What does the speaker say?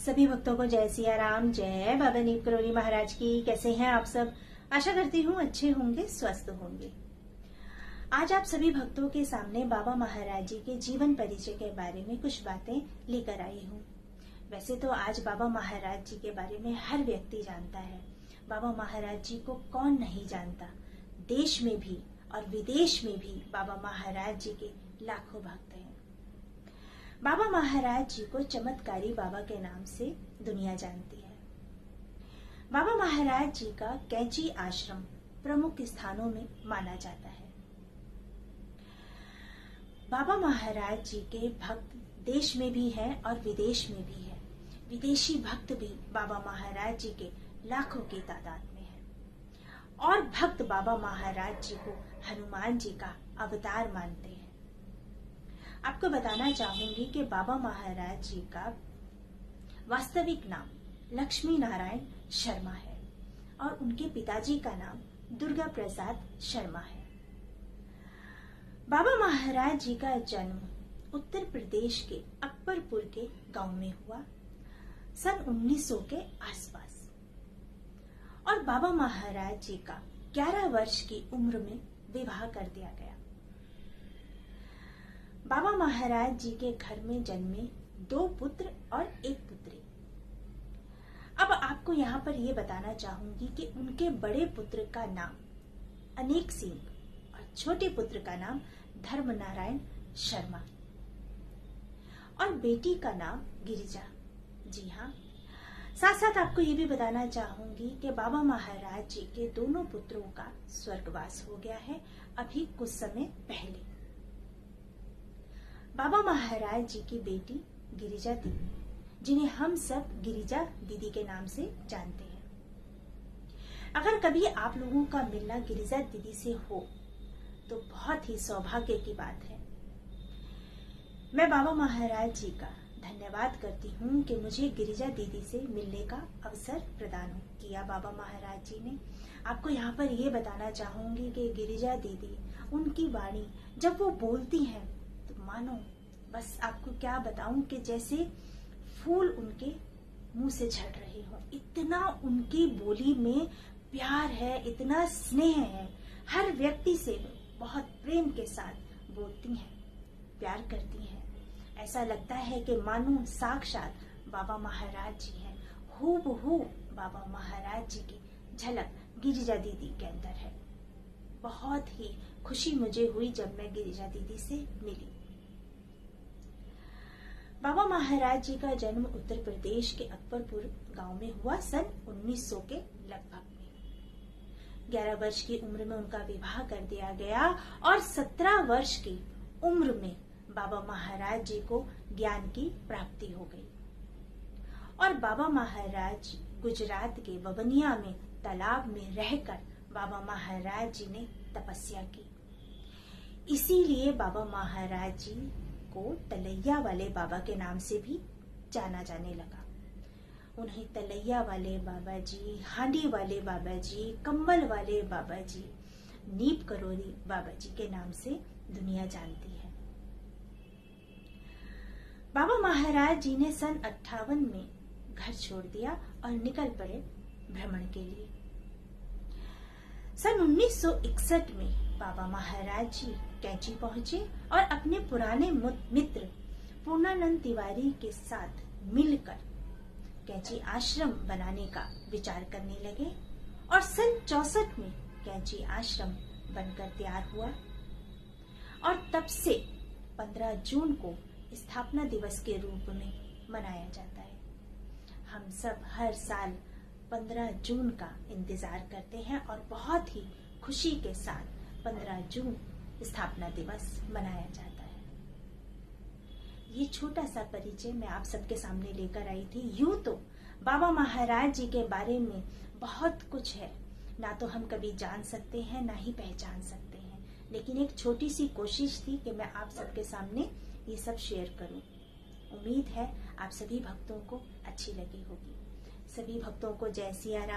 सभी भक्तों को जय सिया राम, जय बाबा नीम करोली महाराज की। कैसे हैं आप सब? आशा करती हूँ अच्छे होंगे, स्वस्थ होंगे। आज आप सभी भक्तों के सामने बाबा महाराज जी के जीवन परिचय के बारे में कुछ बातें लेकर आई हूँ। वैसे तो आज बाबा महाराज जी के बारे में हर व्यक्ति जानता है। बाबा महाराज जी को कौन नहीं जानता। देश में भी और विदेश में भी बाबा महाराज जी के लाखों भक्त हैं। बाबा महाराज जी को चमत्कारी बाबा के नाम से दुनिया जानती है। बाबा महाराज जी का कैंची आश्रम प्रमुख स्थानों में माना जाता है। बाबा महाराज जी के भक्त देश में भी हैं और विदेश में भी हैं। विदेशी भक्त भी बाबा महाराज जी के लाखों की तादाद में हैं और भक्त बाबा महाराज जी को हनुमान जी का अवतार मानते हैं। आपको बताना चाहूंगी कि बाबा महाराज जी का वास्तविक नाम लक्ष्मी नारायण शर्मा है और उनके पिताजी का नाम दुर्गा प्रसाद शर्मा है। बाबा महाराज जी का जन्म उत्तर प्रदेश के अकबरपुर के गांव में हुआ सन 1900 के आसपास और बाबा महाराज जी का 11 वर्ष की उम्र में विवाह कर दिया गया। बाबा महाराज जी के घर में जन्मे 2 पुत्र और 1 पुत्री। अब आपको यहाँ पर यह बताना चाहूंगी कि उनके बड़े पुत्र का नाम अनेक सिंह और छोटे पुत्र का नाम धर्मनारायण शर्मा और बेटी का नाम गिरिजा। जी हाँ, साथ साथ आपको ये भी बताना चाहूंगी कि बाबा महाराज जी के दोनों पुत्रों का स्वर्गवास हो गया है अभी कुछ समय पहले। बाबा महाराज जी की बेटी गिरिजा दीदी, जिन्हें हम सब गिरिजा दीदी के नाम से जानते हैं। अगर कभी आप लोगों का मिलना गिरिजा दीदी से हो तो बहुत ही सौभाग्य की बात है। मैं बाबा महाराज जी का धन्यवाद करती हूँ कि मुझे गिरिजा दीदी से मिलने का अवसर प्रदान किया बाबा महाराज जी ने। आपको यहाँ पर ये बताना चाहूंगी कि गिरिजा दीदी, उनकी वाणी जब वो बोलती हैं तो मानो बस आपको क्या बताऊं कि जैसे फूल उनके मुंह से झड़ रहे हो। इतना उनकी बोली में प्यार है, इतना स्नेह है। हर व्यक्ति से बहुत प्रेम के साथ बोलती हैं, प्यार करती हैं। ऐसा लगता है कि मानो साक्षात बाबा महाराज जी हैं। हूबहू बाबा महाराज जी की झलक गिरिजा दीदी के अंदर है। बहुत ही खुशी मुझे हुई जब मैं गिरिजा दीदी से मिली। बाबा महाराज जी का जन्म उत्तर प्रदेश के अकबरपुर गांव में हुआ सन 1900 के लगभग में। 11 वर्ष की उम्र में उनका विवाह कर दिया गया और 17 वर्ष की उम्र में बाबा महाराज जी को ज्ञान की प्राप्ति हो गई और बाबा महाराज गुजरात के ववनिया में तालाब में रहकर बाबा महाराज जी ने तपस्या की। इसीलिए बाबा महाराज जी को तलैया वाले बाबा के नाम से भी जाना जाने लगा। उन्हें तलैया वाले बाबा जी, हांडी वाले बाबा जी, कंबल वाले बाबा जी, नीम करोली बाबा जी के नाम से दुनिया जानती है। बाबा महाराज जी ने सन 58 में घर छोड़ दिया और निकल पड़े भ्रमण के लिए। सन 1961 में बाबा महाराज जी कैंची पहुंचे और अपने पुराने मित्र पूर्णानंद तिवारी के साथ मिलकर कैंची आश्रम बनाने का विचार करने लगे और सन 64 में कैंची आश्रम बनकर तैयार हुआ और तब से 15 जून को स्थापना दिवस के रूप में मनाया जाता है। हम सब हर साल 15 जून का इंतजार करते हैं और बहुत ही खुशी के साथ 15 जून स्थापना दिवस मनाया जाता है। ये छोटा सा परिचय मैं आप सबके सामने लेकर आई थी। यूं तो बाबा महाराज जी के बारे में बहुत कुछ है, ना तो हम कभी जान सकते हैं ना ही पहचान सकते हैं, लेकिन एक छोटी सी कोशिश थी कि मैं आप सबके सामने ये सब शेयर करूं। उम्मीद है आप सभी भक्तों को अच्छी लगी होगी। सभी भक्तों को जय सिया राम।